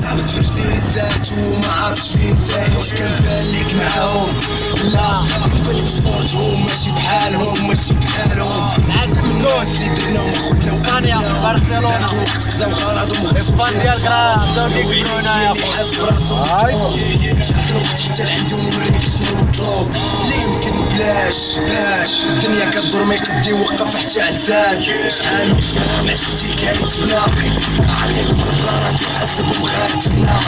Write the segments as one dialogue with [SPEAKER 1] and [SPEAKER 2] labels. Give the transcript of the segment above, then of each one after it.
[SPEAKER 1] عرفت فاش داير سالت وما عرفتش فين سايح. واش كان بان ليك معاهم؟ لا بالك صورتهم ماشي بحالهم ماشي بحالهم. الناس اللي درناهم خوتنا
[SPEAKER 2] اسبانيا برشلونة
[SPEAKER 1] الوقت قداو غرضهم
[SPEAKER 2] اسبان ديالك راه بداو كيقولوا هنايا
[SPEAKER 1] اللي حاس براسو جات الوقت حتى لعندهم نوريك شنو مطلوب. اللي يمكن بلاش الدنيا كدور ما يقدي يوقف حتى عزاز. شحال من شام عشتي كانتنا عطيهم البلانة تحاسب وبغاتنا.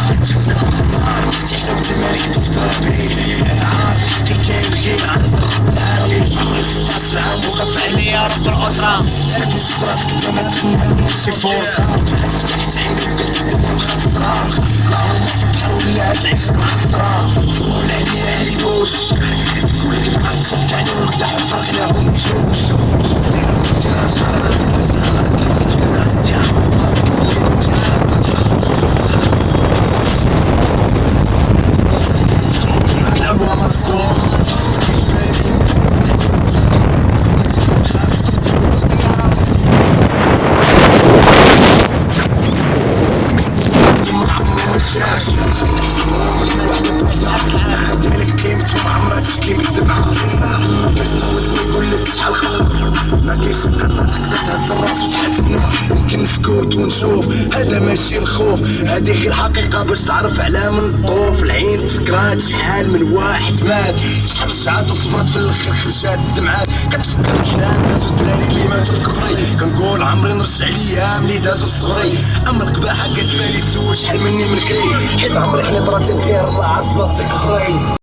[SPEAKER 1] عرفتي حلاوة الملك بفضابي عارف حقي كاين غير عند رب العالمين. عمري 16 عام وخاف عليا رب الأسرة. سكت وشد راسك بلا ما تسنى شي فرصة. بعد فتحت عيني وقلت الدنيا مخسرة. هما في البحر ولا هاد العيشة معصرة. سول عليا عيبوش تقولك معاك شبكاني وكدا فرقناهم بجوج. سيرو كدا شهر عندي عمر صافي يمكن نسكت ونشوف هذا ماشي الخوف. هذه غير الحقيقة باش تعرف على من طوف. العين تفكرات شحال من واحد مات شحال رجعات وصبرت في الاخر خرجات الدمعات. كتفكر الحنان دازو الدراري اللي ماتوا في كبري. كنقول عمري نرجع ليام اللي دازو في صغري. اما القباحة كتسالي سول شحال مني من كري حيت عمري حنيت راسي الخير الله عارف بلاصتي قبري.